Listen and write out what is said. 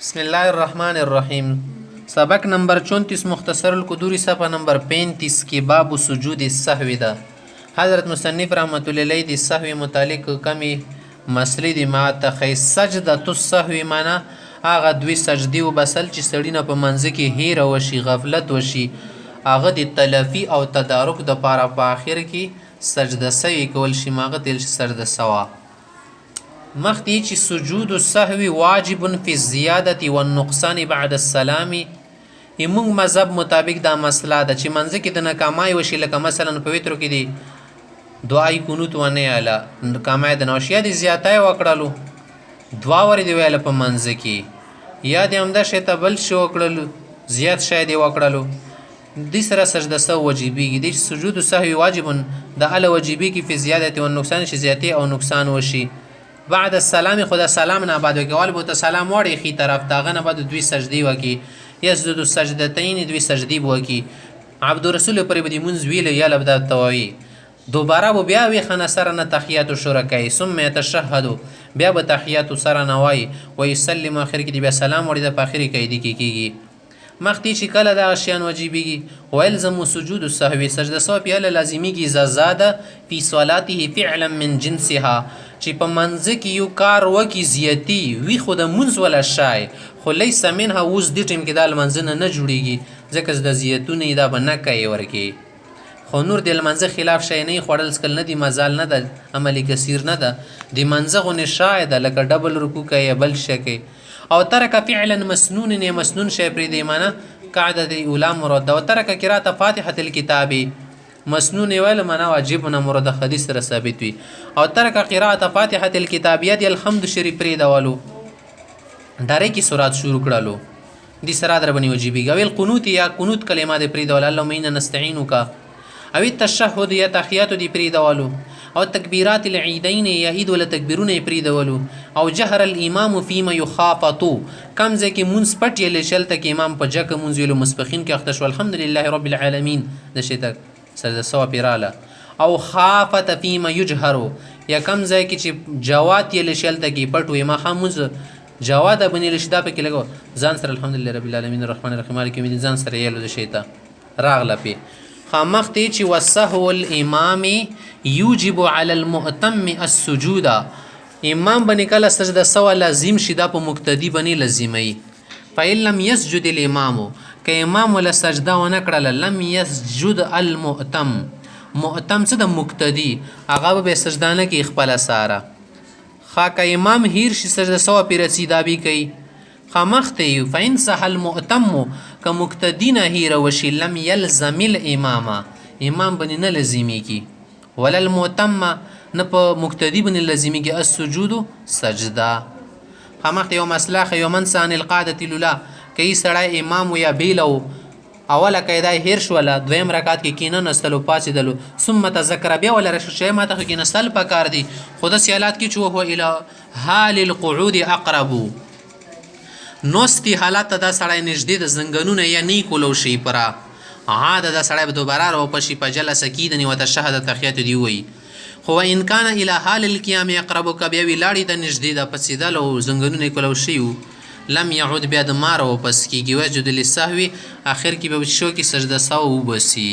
بسم الله الرحمن الرحیم. سبق نمبر 34 مختصر القدوری صفحه نمبر 35 کې باب سجود السهو ده. حضرت مصنف رحمت الله علیه د سهو متعلق کمی مسلې د ما تخی سجده السهو معنا هغه دوی سجدي وبسل چې سړی نه په منځ کې هیر وشي غفلت وشي هغه د تلفي او تدارک د پاره په آخر کې سجده سوي کول شي ماغه تل سجده سوا مختی چې سجود السهو واجب فی الزیادة والنقصان بعد السلام ایمونگ مذهب مطابق دا مسله ده چې منځ کې د ناکامای وشي لکه مثلا په وترو کې دی دعای قنوت ونه اله ناکامای د نوشیا دی زیاتای وکړلو دعا ور دی ویل په منځ کې یا د همدا شی ته بل شو وکړلو زیات شای دی وکړلو د سره سجده سو واجبي دی سجود السهو واجب د ال واجبي کې فی زیادة والنقصان شي زیاتی او نقصان وشي بعد السلام خدا سلام نه بعد وکول بو ته سلام وړي خي طرف داغه نه بعد دوی سجدي وکي يسجد السجدتين دوی سجدي وکي عبد الرسول پر بدی منز ویل یا لبدا توي دوباره بو بیا وی خنا سره نه تحیات شرکای ثم يتشهد بیا به تحیات سره نه وای و يسلم اخر کې بیا سلام وړي د اخر کې دی کیږي مختی چې کله د اشیان واجبېږي ويلزم سجود السهو سجده سو پیاله لازمیږي اذا زاد فی صلاته فعلا من جنسها چې په منځ کې یو کار وکي زیاتی وی خو د منځ ولا شای خو لیس منها اوس د ټیم کې د منځ نه جوړیږي ځکه د زیاتونه دا به نه کوي ورکی خو نور د منځ خلاف شای نه خوړل سکل نه دی مزال نه د عملی کثیر نه ده د منځ غو نه شاید لکه ډبل رکوع کوي بل شکی او ترک فعلا مسنون نه مسنون شی پرې دی معنا قاعده دی اولا مراد او ترک قرات فاتحه الكتاب مسنون ویل معنا واجب نه مراد حدیث سره ثابت وي او ترک قرات فاتحه الكتاب یاد الحمد شریف پرې دیوالو داره کی سورات شروع کړهلو دي سره در بنی واجبي غویل قنوت یا قنوت کلمات پرې دیوال اللهم انا نستعينك او التشهد یا تحیات دی پرې دیوالو او تکبیرات العیدین یا عید ولا تکبیرونه پرې دیوالو او جهر الامام فيما يخافت کم ځکه مونږ پټ یې لشل ته کې امام په جک مونږ ویلو مسبخین کې اختش الحمدلله رب العالمین د شته سره سوا پیراله او خافت فيما يجهر یا کم ځکه چې جوات یې لشل ته کې پټ وي ما خاموز جواد بنی لشدا په کې لګو ځان سره الحمدلله رب العالمین الرحمن الرحیم مالک یوم الدین ځان سره یې له شیطان راغله په خامختی چې وسهو الامام یوجب علی المؤتم السجود امام بنی کله سجده سوا لازم شیدا په مقتدی بنی لازمی فإن لم يسجد الامام که امام ولا سجده ونه کړل لم يسجد المؤتم مؤتم څه د مقتدی هغه به سجده نه کې خپل ساره خاکه امام هیر شي سجده سوا پیر سیدابی کوي خامخته فإن صح المؤتم که مقتدی نه هیر وشي لم يلزم الامام امام بنی نه لازمی کی ولا المؤتم نه په مقتدی بنی لازمی کی السجود سجده خامخته یو مسلخ یو من سان القاعده الاولى کی سړی امام یا بیلو اوله قاعده هیر شوله دویم رکعت کې کینه نستلو پاسې دلو ثم تذکر بیا ولا رشی ماته کې نستل پکار دی خود سیالات کې چو هو اله حال القعود اقرب نوستی حالات ته دا سړی نږدې د زنګنونه یا نه کولو شي پرا عاده دا سړی به دوباره راو پشي په جلسه کې د نیوته شهادت تحیات دی وی خو ان کان الى حال القيام يقرب کبه وی لاړی د نږدې د پسیدل او زنګنونه کولو شي لم يعود بیا د مارو پس کیږي وجود للسهو اخر کې به شو کې سجده سو وبسي